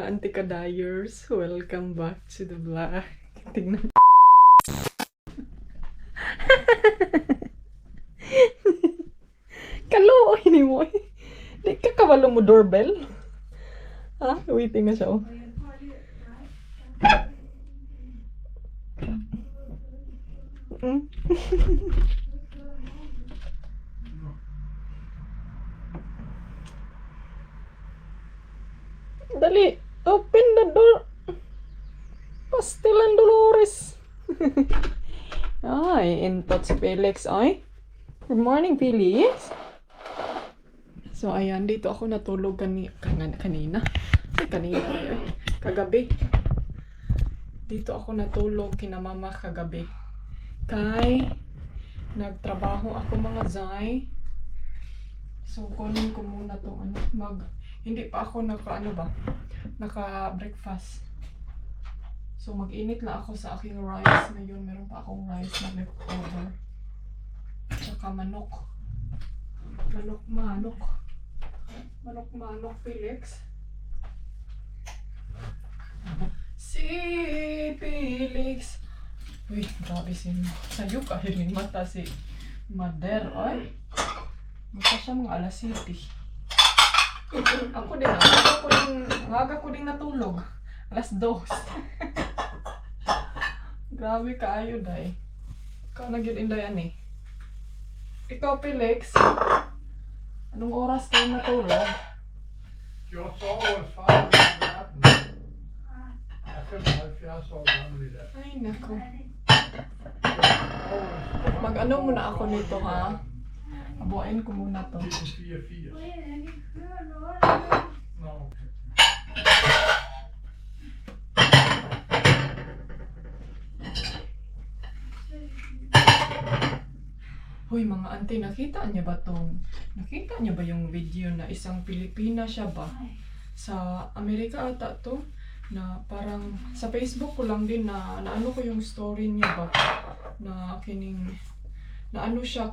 anti-ka-dyers, welcome back to the vlog. Tingnan. Kaluoy ni mo. Di ka kabalo mo doorbell? Ha? Waiting na siya oh. Dali, open the door. Pastilan Dolores. Ay, intot si Felix. Ay, good morning, Felix. So, ayan, dito ako natulog kanina. Ay, kanina. Ay, kagabi. Dito ako natulog kina mama kagabi. Kay, nagtrabaho ako mga zay. So, kunin ko muna itong hindi pa ako naka-breakfast. So, mag-init lang ako sa aking rice. Ngayon, meron pa akong rice na leftover. Tsaka manok. Manok, Felix. Si Felix. Uy, grabe sayo kahit may mata si Mother. Ay, mata siya mga alas 7. Ako din, aga ko din natulog. Alas 2. Grabe kaayo, day. Ikaw nagyan indayan eh. Ikaw, Felix. Anong oras kayo natulog? Jeg sover far i natten. Jeg er 75 år gammel i dag. Ay, nako. Mag-ano muna ako nito, ha? Abuain ko muna to. 84. Nå, okay. Hoy mga auntie, nakita niyo ba yung video na isang Pilipina siya ba? Sa Amerika ata to, na parang sa Facebook ko lang din na ano ko yung story niya ba? Na ano siya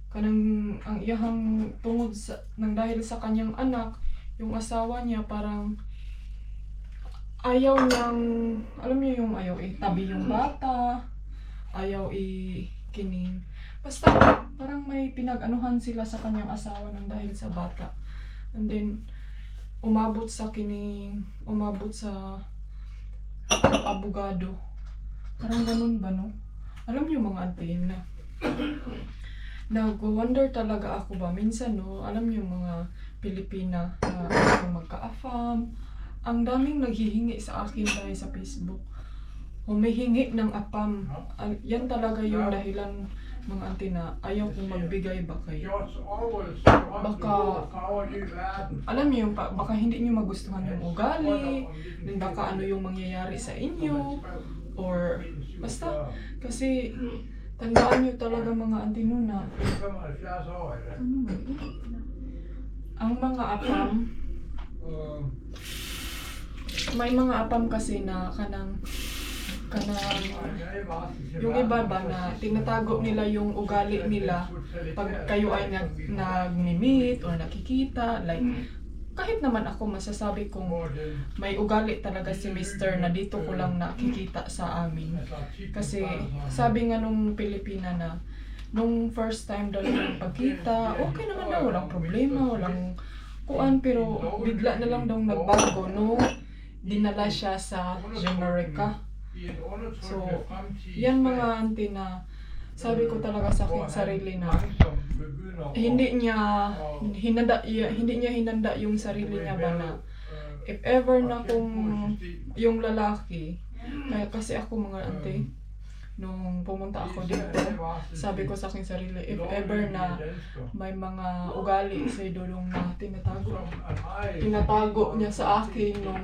kanang ang iyahang tungod nang dahil sa kanyang anak, yung asawa niya parang ayaw niyang, alam niyo yung ayaw tabi yung bata, ayaw basta parang may pinag-anuhan sila sa kanyang asawa nang dahil sa bata. And then umabot sa abogado. Parang ganun ba, no? Alam niyo mga auntie na nag-wonder talaga ako ba minsan, no? Alam niyo mga Pilipina na magka-afam, ang daming naghihingi sa akin dahil sa Facebook. Humihingi ng apam. Yan talaga yung dahilan mga auntie na ayaw kong magbigay ba kayo. Baka, alam niyo, baka hindi niyo magustuhan yung ugali, baka ano yung mangyayari sa inyo, or basta, kasi tandaan niyo talaga mga auntie na ang mga apam, may mga apam kasi na kanang yung iba ba na tinatago nila yung ugali nila pag kayo ay nag-meet or nakikita, like kahit naman ako masasabi kong may ugali talaga si Mr. na dito ko lang nakikita sa amin. Kasi sabi nga nung Pilipina na nung first time daw yung pagkita, okay naman daw, walang problema, walang kuan, pero bigla na lang daw nagbago no dinala siya sa Jamaica. So, yan mga auntie na sabi ko talaga sa aking sarili na hindi niya hinanda yung sarili niya ba na if ever na kung yung lalaki, kasi ako mga auntie, nung pumunta ako dito, sabi ko sa aking sarili, if ever na may mga ugali sa idolong na tinatago niya sa akin nung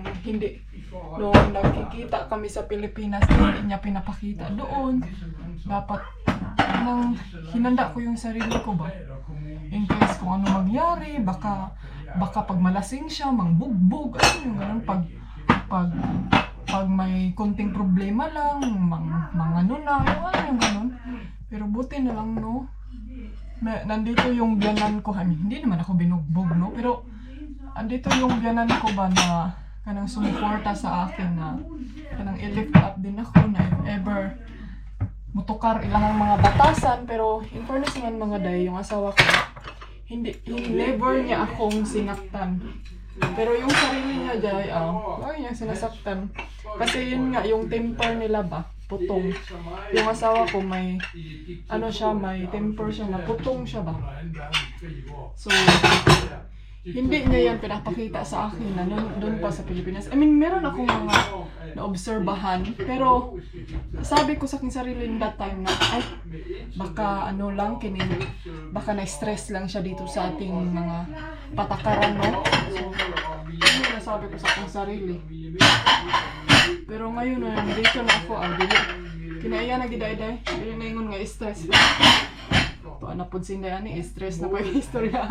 nagkikita kami sa Pilipinas, hindi niya pinapakita doon. Dapat hinanda ko yung sarili ko ba? In case kung ano mangyari, baka pag malasing siya, mangbugbog, ano yung ganun, pag may konting problema lang, ano yung ganun. Pero buti na lang, no? Nandito yung biyanan ko, hindi naman ako binugbog, no? Pero andito yung biyanan ko ba na kanang sumuporta sa akin na kanang i-lift up din ako na if ever mutukar ilang mga batasan. Pero in fairness naman mga day, yung asawa ko, never niya akong sinaktan. Pero yung sarili niya day, wag niya sinasaktan. Kasi yun nga, yung temper nila ba, putong. Yung asawa ko may, may temper siya na putong siya ba. So, hindi niya yan pinapakita sa akin na doon pa sa Pilipinas. I mean, meron akong mga naobserbahan. Pero, sabi ko sa aking sarili in that time na, baka baka na-stress lang siya dito sa ating mga patakaran, no? So, yun yung nasabi ko sa aking sarili. Pero ngayon na, dito na ako, kinaiya na giday-day. Hindi na ingon nga stress. Ito, napod sinday ani, stress na po yung istorya.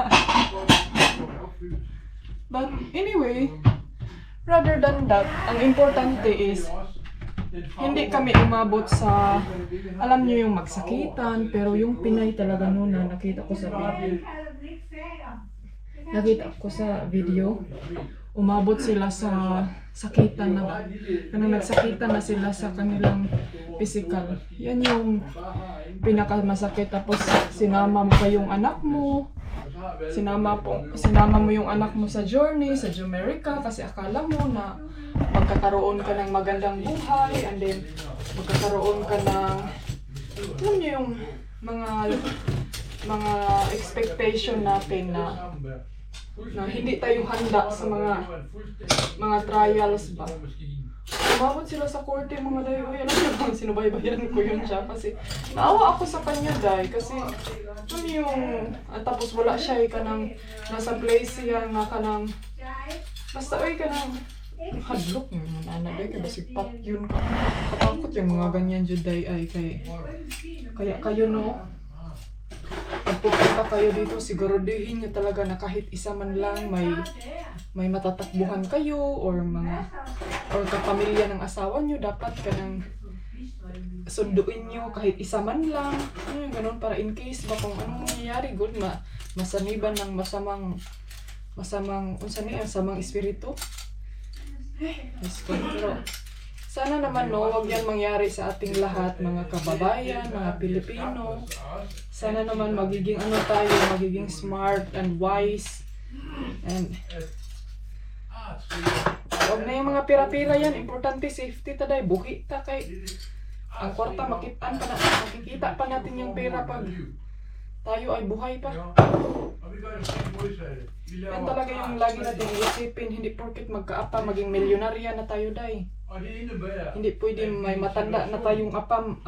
But anyway, rather than that, ang importante is hindi kami umabot sa, alam niyo yung magsakitan, pero yung Pinay talaga noon na nakita ko sa video, umabot sila sa sakitan na ba? Kanang nagsakitan na sila sa kanilang physical. Yan yung pinakamasakit. Tapos sinama mo pa yung anak mo. Sinama mo yung anak mo sa journey, sa Jumerica, kasi akala mo na magkakaroon ka ng magandang buhay, and then magkakaroon ka ng, alam niyo yung mga expectation natin na hindi tayo handa sa mga trials ba. Umabot sila sa korte mga day. Uy, alam niyo bang sinubaybayan ko yun siya kasi naawa ako sa kanya day kasi tapos wala siya kanang nasa place siya nga kanang basta kanang hadlok yung mga anak day kaya basig pat yun ka. Katakot yung mga ganyan dyan day kaya kayo no. Pag pupunta kayo dito, siguraduhin nyo talaga na kahit isa man lang may matatakbuhan kayo or kapamilya ng asawa nyo, dapat ka nang sunduin nyo kahit isa man lang. Ganun para in case ba kung anong mangyayari, good masaniban ng masamang espiritu. Pero sana naman wag yan mangyari sa ating lahat, mga kababayan, mga Pilipino. Sana naman magiging smart and wise. And wag na yung mga pira-pira yan. Importante safety taday. Buhi ta kay ang kwarta makikita pa natin yung pera pag tayo ay buhay pa. Yan talaga yung lagi natin isipin. Hindi porket magkaapa maging milyonarya na tayo day. Hindi pwede may matanda na tayong apam.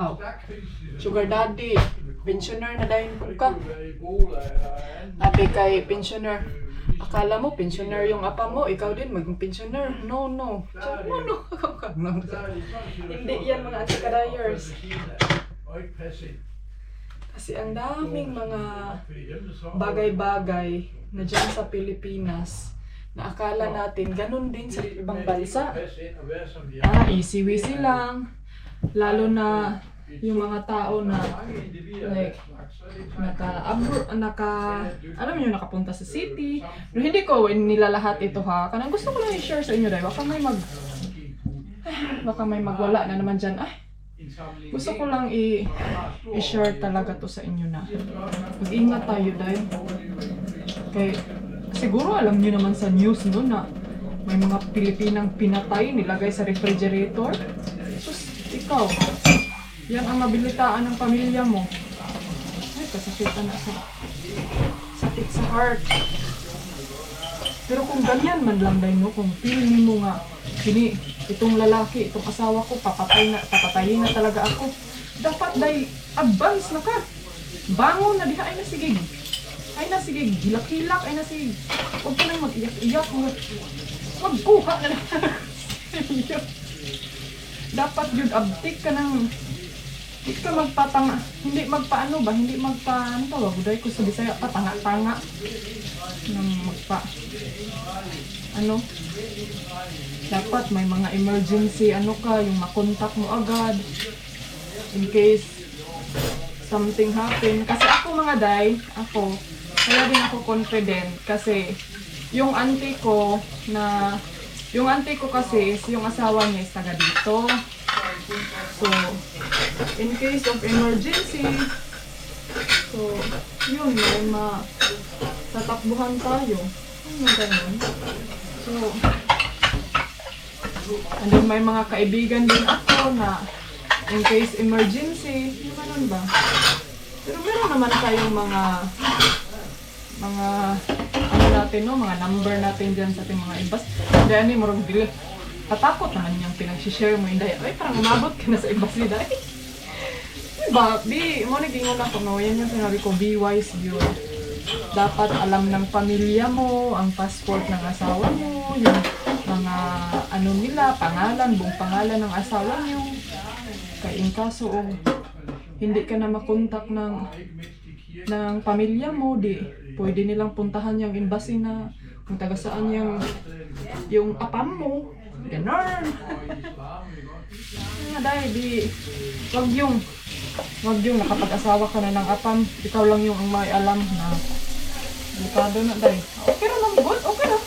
Sugar daddy, pensioner na dahil ka. Abi kay pensioner. Akala mo pensioner yung apa mo, ikaw din maging pensioner. No. Hindi yan mga antikadayers. Kasi ang daming mga bagay-bagay na dyan sa Pilipinas na akala natin ganun din sa ibang bansa. Easy-weasy lang. Lalo na yung mga tao na like alam niyo nakapunta sa city. Pero hindi ko nila lahat ito ha. Kanang gusto ko lang i-share sa inyo dahil baka may magwala na naman dyan. Gusto ko lang i-share talaga to sa inyo na mag-ingat tayo dahil siguro alam niyo naman sa news no na may mga Pilipinang pinatay, nilagay sa refrigerator. Sus, ikaw, yan ang mabilitaan ng pamilya mo. Ay, kasakitan na sakit sa heart. Pero kung ganyan man lang dahil no, kung feeling mo nga, itong lalaki, itong asawa ko, papatayin na talaga ako. Dapat dahil advance na ka. Bangon na diha, ay na sige, hilak-hilak, ay na sige. Huwag ka nang mag-iyak-iyak, magkuha na lang. Dapat yun, abtik ka nang, hindi ka magpatanga, hindi tawag, dahil ko sa Bisaya, patanga-tanga. Dapat may mga emergency, yung makontak mo agad, in case something happen. Kasi ako mga day, kaya din ako confident kasi yung auntie ko kasi is yung asawa niya is taga dito. So, in case of emergency, so, yun, may tatakbuhan tayo. Ano ganun? So, and then may mga kaibigan din ako na in case emergency, yung ganun ba? Pero meron naman tayong mga ano natin, no? Mga number natin dyan sa ating mga ibas. Dahil ni Morong Dili. Tatakot naman yung pinag-share mo yung daya. Ay, parang umabot ka na sa ibas ni Day. Diba? Mo naging ako, no? Yan yung sinabi ko, be wise yun. Dapat alam ng pamilya mo, ang passport ng asawa mo, yung mga ano nila, pangalan, buong pangalan ng asawa nyo. Kaya in kaso, hindi ka na makontak ng pamilya mo, pwede nilang puntahan yung embassy na kung taga saan yung apam mo. Ganon. Dahil wag yung nakapag-asawa ka na ng apam, ikaw lang yung ang may alam na delikado na dahil. Okay na lang, good, okay na.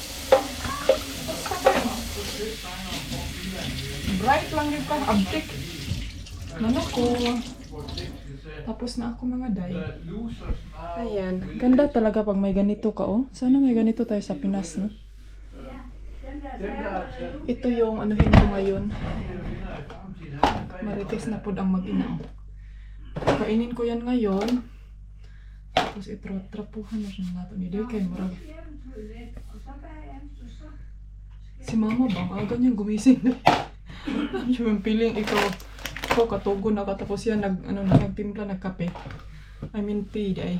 Bright lang yung ka, abtik. Nano ko. Tapos na ako mga day. Ayan, ganda talaga pag may ganito ka, oh. Sana may ganito tayo sa Pinas, no? Ito yung anuhin ko ngayon. Marites na po ang mag-ina. Kainin ko yan ngayon. Tapos itrapuhan na siya natin. Hindi kayo marag. Si mama ba? Aga niyang gumising na. Yung piling ikaw. Ikaw katugo na ka. Tapos yan nagtimpla, nagkape. I mean tea day.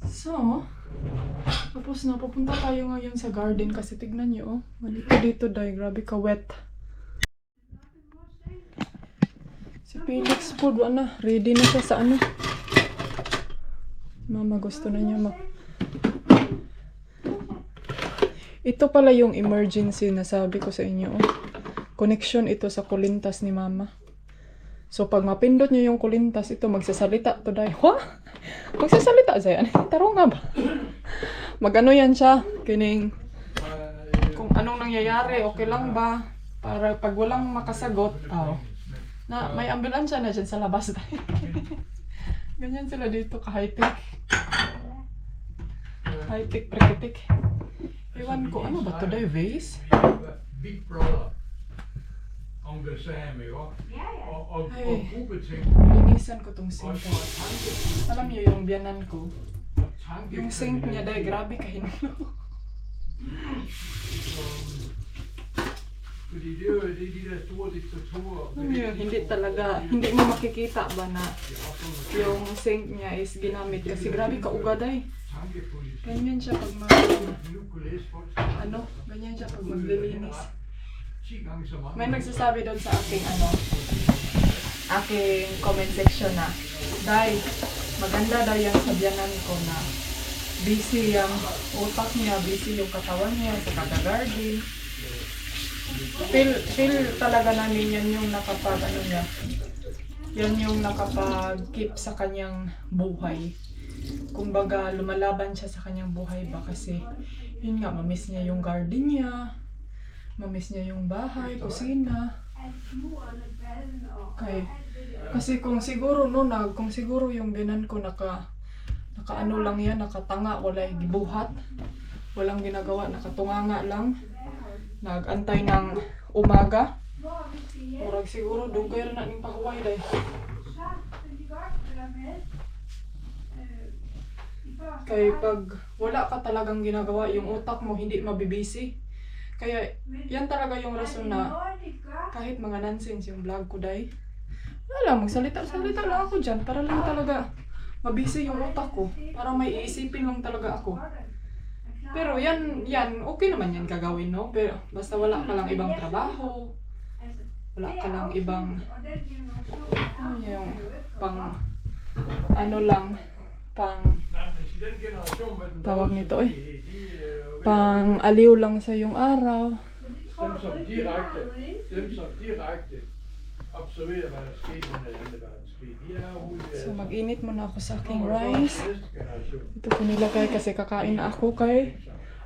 So, tapos na, pupunta tayo ngayon sa garden kasi tignan nyo, oh. Dito dahil, grabe ka wet. Si Felix po, ready na siya sa ano. Mama, gusto na niya Ito pala yung emergency na sabi ko sa inyo, oh. Connection ito sa kulintas ni mama. So, pag mapindot nyo yung kulintas, ito magsasalita to dahil. Wah! Magsasalita siya yan. Tarong nga ba? Magano yan siya. Kining kung anong nangyayari, okay lang ba? Para pag walang makasagot, na may ambulansya na dyan sa labas. Ganyan sila dito ka-high-tech. High-tech, pre-tech. Ewan ko, ano ba to dahil? Vase? Big brother. Om det samme, jo. Og gruppe ting. Linisan ko tong sink. Alam niyo yung biyanan ko. Yung sink niya dahil grabe kahinulo. Alam niyo, hindi mo makikita ba na yung sink niya is ginamit kasi grabe kauga dahil. Ganyan siya pag ganyan siya pag maglilinis. May nagsasabi doon sa aking comment section na dahil maganda daw yung sabyanan ko na busy yung utak niya, busy yung katawan niya sa kagagarden. Feel talaga namin yan yung yan yung nakapag-keep sa kanyang buhay. Kumbaga lumalaban siya sa kanyang buhay ba kasi yun nga, mamiss niya yung garden niya. Mamiss niya yung bahay, kusina. Kasi kung siguro yung binan ko nakaano lang yan, nakatanga, wala gibuhat. Walang ginagawa, nakatunganga lang. Nagantay ng umaga. Murag siguro dugay na ning pahuway dai. Kaya pag wala ka talagang ginagawa, yung utak mo hindi mabibisi. Kaya yan talaga yung rason na kahit mga nonsense yung vlog ko dahil wala, magsalita lang ako dyan para lang talaga mabisi yung utak ko. Para may iisipin lang talaga ako. Pero yan, okay naman yan gagawin, no? Pero basta wala ka lang ibang trabaho, wala ka lang ibang yung tawag nito pang aliw lang sa yung araw. Dem som direkte observerer, hvad der skete under 2. verdenskrig, de So mag-init muna ako sa aking rice. Ito ko nilagay kasi kakain na ako kay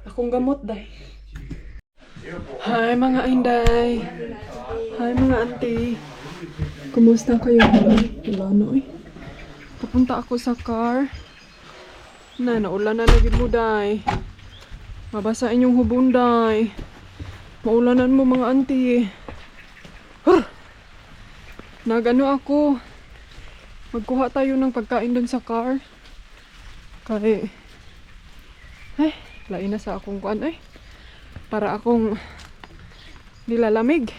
akong gamot day. Hi mga inday. Hi mga auntie. Kumusta kayo? Wala no eh. Papunta ako sa car. Naulan na lagi mo day. Mabasa inyong hubon day. Maulanan mo mga auntie. Nagano ako. Magkuha tayo ng pagkain dun sa car. Kaya lain na sa akong kuan para akong nilalamig.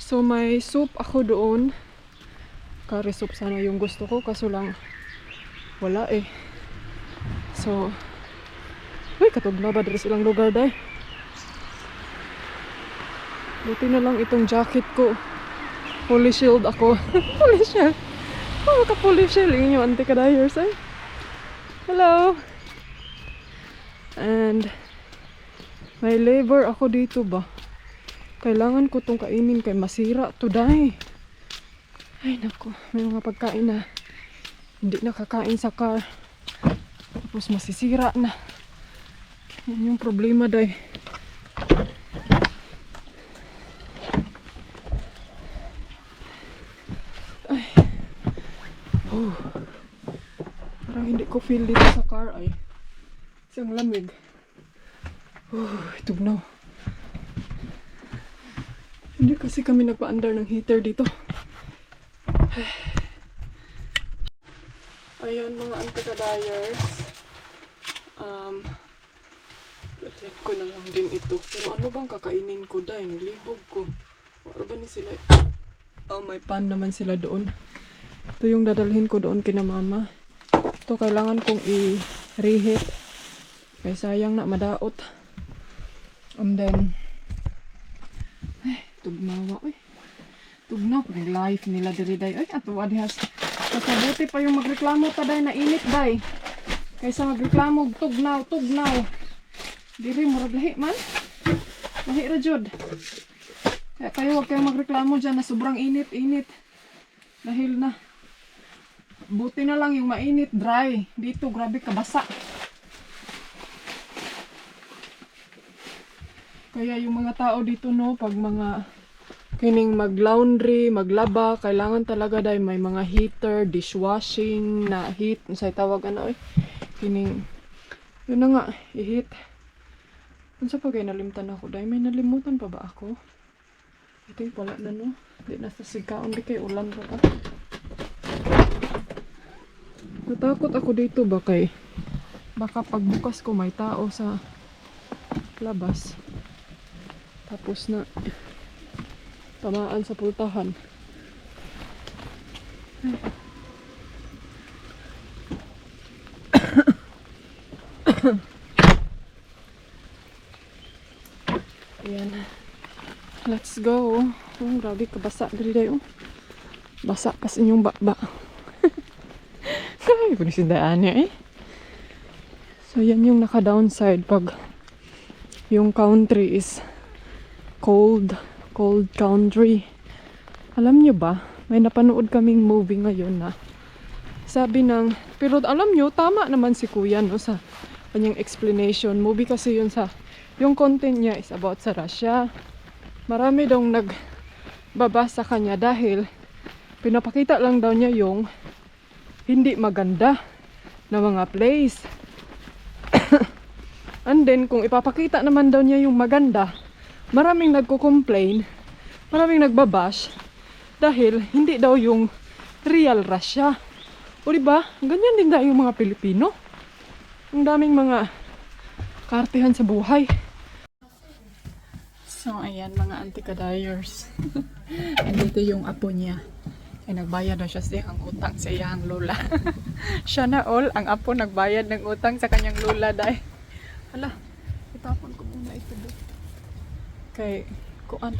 So may soup ako doon. Curry soup sana yung gusto ko kaso lang wala eh. So katugma ba diri silang lugar day. Buti na lang itong jacket ko. Fully shield ako. Fully shield. Oh, ka-fully shield inyo auntie kadayers eh. Hello. And may labor ako dito ba. Kailangan ko tong kainin kay masira today. Ay nako, may mga pagkain na hindi nakakain sa car. Tapos masisira na. Yan yung problema day. Ay. Parang hindi ko feel dito sa car ay. Isang lamig. Tugnaw. Hindi kasi kami nagpa-under ng heater dito. Ayan mga anti-kadayers. Let's ko na lang din ito. Pero ano bang kakainin ko dahil nilibog ko. Ano ba ni sila? Oh, may pan naman sila doon. Ito yung dadalhin ko doon kina mama. Ito kailangan kong i-reheat. Kaya sayang na madaot. And then tugnawa tugnaw pa yung life nila diri day. Ato adihas kasabuti pa yung magreklamo ta day na init day kaysa magreklamo tugnaw diri murag lahi man lahi ra jud. Kaya kayo wag kayong magreklamo dyan na sobrang init dahil na buti na lang yung mainit dry dito grabe kabasa. Kaya yung mga tao dito no, pag mga kining mag-laundry, maglaba, kailangan talaga dahil may mga heater, dishwashing na heat, say tawag kining, yun na nga, i-heat. Kung sa pagay nalimtan ako, dahil may nalimutan pa ba ako? I think wala na no, di na sa sigkaon, di kay ulan pa. Natakot ako dito ba kay, baka pagbukas ko may tao sa labas. Tapos na tamaan sa pultahan. Ayan. Let's go. Oh, grabe kabasa diri dayo. Basa pas inyong baba. Kaya ko nisindaan niya eh. So yan yung naka-downside pag yung country is cold country. Alam nyo ba, may napanood kaming movie ngayon na sabi ng, pero alam nyo, tama naman si kuya no, sa kanyang explanation. Movie kasi yun yung content niya is about sa Russia. Marami daw nagbabasa kanya dahil pinapakita lang daw niya yung hindi maganda na mga place. And then, kung ipapakita naman daw niya yung maganda, maraming nagko-complain, maraming nagbabash dahil hindi daw yung real Russia. O diba? Ganyan din daw yung mga Pilipino. Ang daming mga kartehan sa buhay. So, ayan mga anti-kadayers. Andito yung apo niya. Ay, nagbayad na siya sa iyang utang sa iyang lola. Siya na all, ang apo nagbayad ng utang sa kanyang lola dahil. Hala, itapon ko muna ito doon. Kay kuan.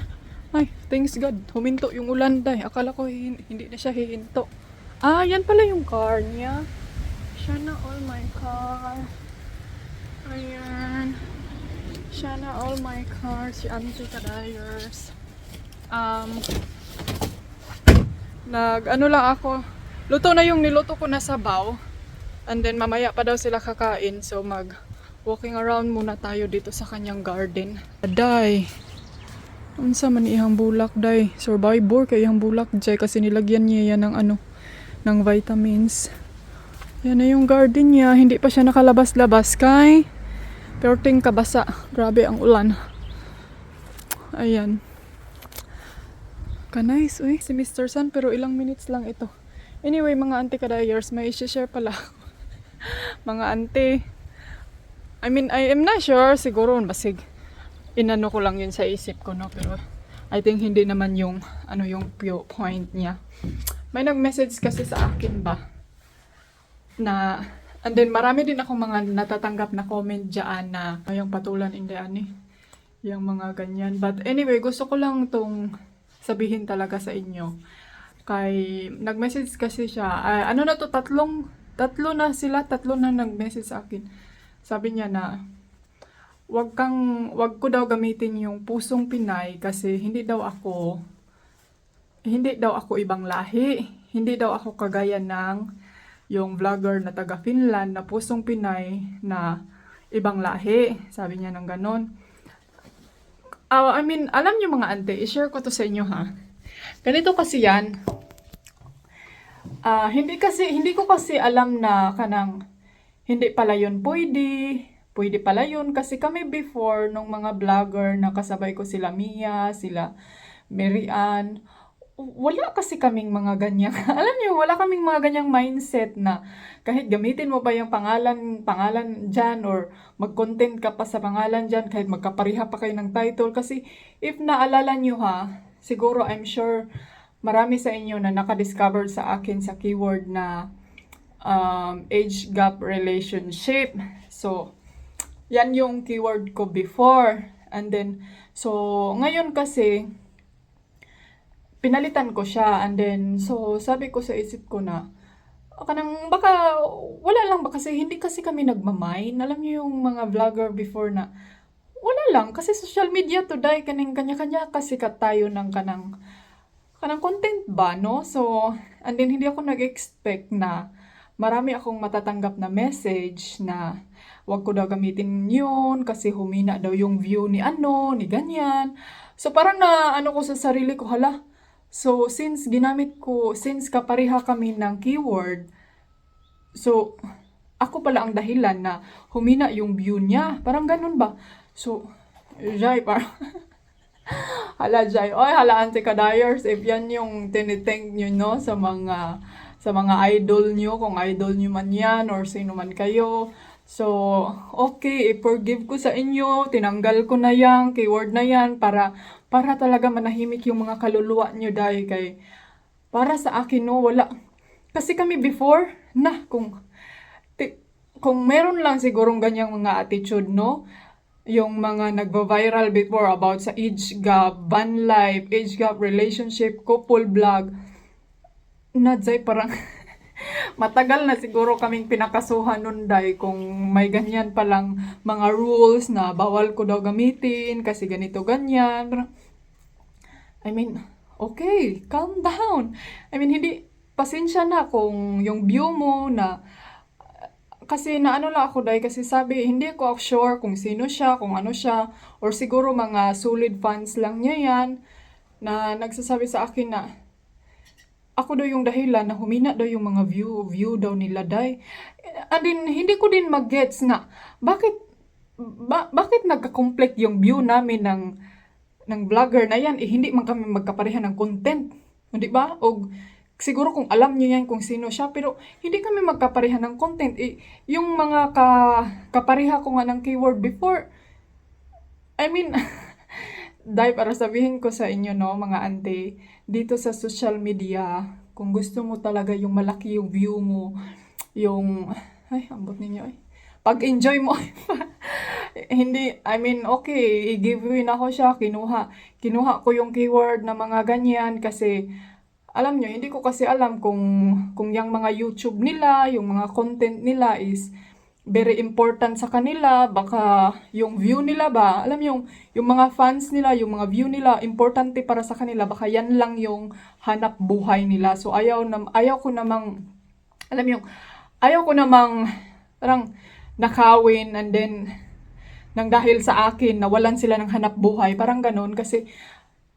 Ay, thanks God. Huminto yung ulan day. Akala ko hindi na siya hihinto. Ah, yan pala yung car niya. Siya na all my car. Ayan. Siya na all my car. Si Auntie Kadayers. Ano lang ako. Luto na yung niluto ko na sabaw. And then mamaya pa daw sila kakain. So walking around muna tayo dito sa kanyang garden. Day. Unsa man ihang bulak day. Survivor kay ihang bulak day kasi nilagyan niya yan ng ng vitamins. Yan na yung garden niya. Hindi pa siya nakalabas-labas kay perting kabasa. Grabe ang ulan. Ayan. Ka-nice, uy. Si Mr. Sun, pero ilang minutes lang ito. Anyway, mga auntie kadayers, may i-share pala ako. Mga auntie. I mean, I am not sure. Siguro, basig. Inano ko lang yun sa isip ko, no? Pero, I think hindi naman yung, yung point niya. May nag-message kasi sa akin ba? Na, and then marami din ako mga natatanggap na comment dyan na yung patulan hindi yung mga ganyan. But anyway, gusto ko lang tong sabihin talaga sa inyo. Kay, nag-message kasi siya, tatlo na nag-message sa akin. Sabi niya na, wag ko daw gamitin yung pusong Pinay kasi hindi daw ako ibang lahi. Hindi daw ako kagaya ng yung vlogger na taga Finland na pusong Pinay na ibang lahi. Sabi niya ng ganon. I mean, alam niyo mga ante, i-share ko to sa inyo ha. Ganito kasi yan. Hindi ko kasi alam na kanang hindi pala yun pwede pala yun kasi kami before nung mga vlogger na kasabay ko sila Mia, sila Mary Ann, wala kasi kaming mga ganyang, alam niyo, wala kaming mga ganyang mindset na kahit gamitin mo pa yung pangalan dyan or mag-content ka pa sa pangalan dyan, kahit magkapariha pa kayo ng title. Kasi if naalala niyo ha, siguro I'm sure marami sa inyo na nakadiscover sa akin sa keyword na age gap relationship. So, yan yung keyword ko before. And then, so, ngayon kasi, pinalitan ko siya. And then, so, sabi ko sa isip ko na, baka, wala lang ba kasi, hindi kasi kami nagmamain. Alam niyo yung mga vlogger before na, wala lang. Kasi social media today, kanya-kanya kasi tayo ng kanang content ba, no? So, and then, hindi ako nag-expect na marami akong matatanggap na message na wag ko daw gamitin yun kasi humina daw yung view ni ganyan. So, parang ko sa sarili ko, hala. So, since kapareha kami ng keyword, so, ako pala ang dahilan na humina yung view niya. Parang ganun ba? So, Jai, parang, hala Jai, hala Auntie Kadayers, if yan yung tinitink nyo, no, sa mga idol nyo, kung idol nyo man yan, or sino man kayo. So, okay, i-forgive ko sa inyo, tinanggal ko na yan, keyword na yan, para talaga manahimik yung mga kaluluwa nyo dahil kay, para sa akin, no, wala. Kasi kami before, kung meron lang sigurong ganyang mga attitude, no, yung mga nagva-viral before about sa age gap, van life, age gap, relationship, couple vlog, Nadzay, parang matagal na siguro kaming pinakasuhan nun day kung may ganyan palang mga rules na bawal ko daw gamitin kasi ganito ganyan. I mean, okay, calm down. I mean, pasensya na kung yung view mo na kasi lang ako day kasi sabi, hindi ko sure kung sino siya, kung ano siya, or siguro mga solid fans lang niya yan na nagsasabi sa akin na ako daw yung dahilan na humina daw yung mga view daw nila day. And then, hindi ko din mag-gets na bakit nagka-conflict yung view namin ng vlogger na yan, hindi man kami magkapareha ng content. Hindi ba? O siguro kung alam niyo yan kung sino siya, pero hindi kami magkapareha ng content. Yung mga kapareha ko nga ng keyword before, I mean, dahil para sabihin ko sa inyo, no, mga ante, dito sa social media, kung gusto mo talaga yung malaki yung view mo, ambot ninyo pag-enjoy mo, hindi, I mean, okay, i-give win ako siya, kinuha ko yung keyword na mga ganyan, kasi, alam nyo, hindi ko kasi alam kung yung mga YouTube nila, yung mga content nila is, very important sa kanila, baka yung view nila ba, alam yung mga fans nila, yung mga view nila, importante para sa kanila, baka yan lang yung hanap buhay nila. So ayaw ko namang, alam yung, ayaw ko namang, parang nakawin and then, nang dahil sa akin, nawalan sila ng hanap buhay, parang ganun, kasi,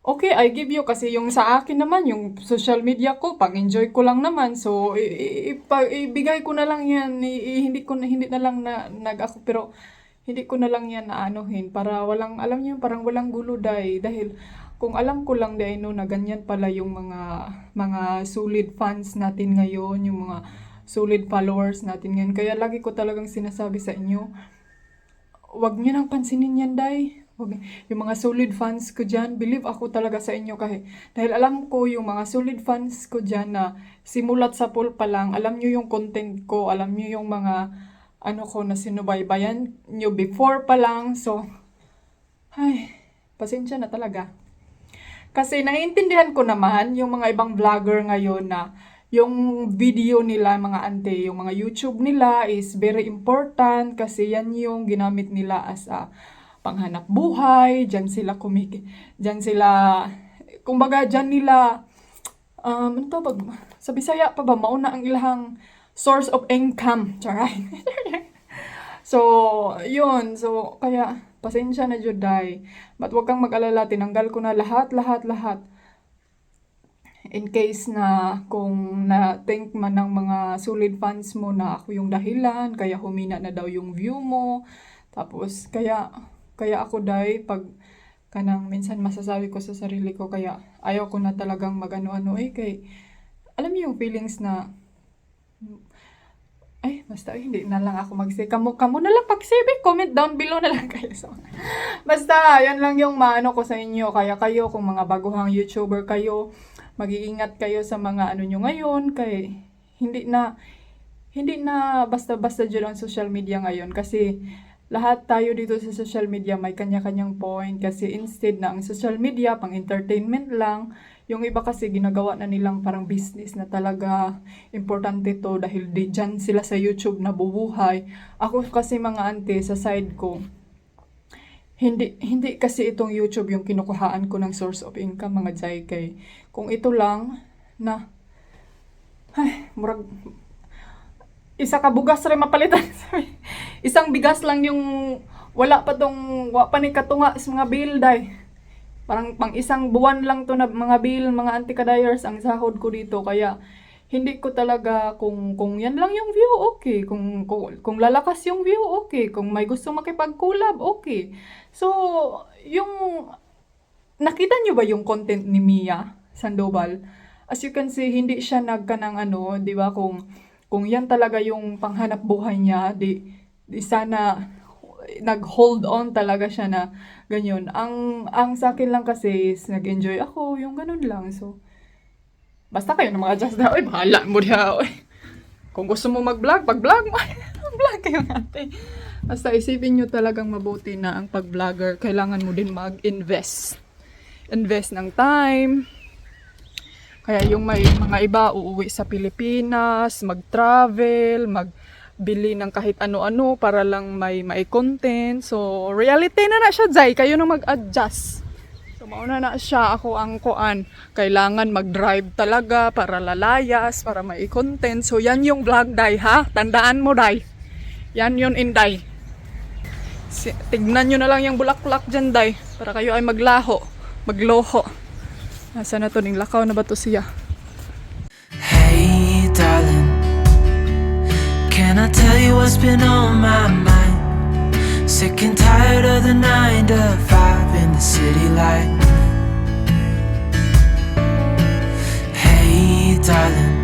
okay, I give you, kasi yung sa akin naman, yung social media ko, pang-enjoy ko lang naman, so, ibigay ko na lang yan, hindi na lang ako, pero, hindi ko na lang yan naanuhin, para walang, alam niyo, parang walang gulo dahil, kung alam ko lang dahil no, na ganyan pala yung mga solid fans natin ngayon, yung mga solid followers natin ngayon, kaya lagi ko talagang sinasabi sa inyo, wag niyo nang pansinin yan, day. Yung mga solid fans ko dyan, believe ako talaga sa inyo dahil alam ko yung mga solid fans ko dyan na simulat sa pool pa lang, alam nyo yung content ko, alam nyo yung mga ano ko na sinubaybayan nyo before pa lang, so ay, pasensya na talaga. Kasi naiintindihan ko naman yung mga ibang vlogger ngayon na yung video nila, mga ante, yung mga YouTube nila is very important kasi yan yung ginamit nila as a panghanap buhay, dyan sila kumbaga dyan nila, ano to, sa Bisaya pa ba, mauna ang ilahang source of income, charay. So, yun, so, kaya, pasensya na Juday, but wag kang mag-alala, tinanggal ko na lahat, in case na kung na-think man ng mga solid fans mo na ako yung dahilan, kaya humina na daw yung view mo, tapos, kaya ako pag kanang minsan masasabi ko sa sarili ko, kaya ayaw ko na talagang magano-ano kay alam niyo yung feelings na basta hindi na lang ako mag-say, kamo na lang pag-say, comment down below na lang kayo. So, basta yan lang yung maano ko sa inyo, kaya kayo kung mga baguhang YouTuber kayo, mag-iingat kayo sa mga ano nyo ngayon, kay hindi na basta-basta dyan ang social media ngayon, kasi lahat tayo dito sa social media may kanya-kanyang point, kasi instead na ang social media pang entertainment lang, yung iba kasi ginagawa na nilang parang business na talaga importante to dahil dyan sila sa YouTube nabubuhay. Ako kasi mga ante sa side ko, hindi kasi itong YouTube yung kinukuhaan ko ng source of income, mga jay, kay kung ito lang na murag isa ka bugas rin mapalitan. Isang bigas lang yung wala pa ni katunga sa mga bill, day. Parang pang isang buwan lang to na mga bill, mga anti-kadayers ang sahod ko dito, kaya hindi ko talaga kung yan lang yung view, okay. Kung lalakas yung view, okay. Kung may gusto makipag-collab, okay. So, yung nakita nyo ba yung content ni Mia Sandoval? As you can see, hindi siya nagkanang ano, di ba, kung yan talaga yung panghanap buhay niya, di sana nag-hold on talaga siya na ganyan. Ang sa akin lang kasi is nag-enjoy ako, yung ganun lang. So, basta kayo na mga adjust na, bahala mo diya, kung gusto mo mag-vlog, pag-vlog mo, mag-vlog kayo natin. Basta isipin nyo talagang mabuti na ang pag-vlogger, kailangan mo din mag-invest. Invest ng time. Kaya yung may mga iba uuwi sa Pilipinas, mag-travel, magbili ng kahit ano-ano para lang may content. So, reality na siya, Zay. Kayo na mag-adjust. So, mauna na siya. Ako ang kuan. Kailangan mag-drive talaga para lalayas, para may content. So, yan yung vlog, Day, ha? Tandaan mo, Day. Yan yun, Inday. Tignan nyo na lang yung bulaklak dyan, Day. Para kayo ay magloho. Nasa na to, ning lakaw na ba to siya? Hey darling, can I tell you what's been on my mind? Sick and tired of the 9 to 5 in the city light. Hey darling,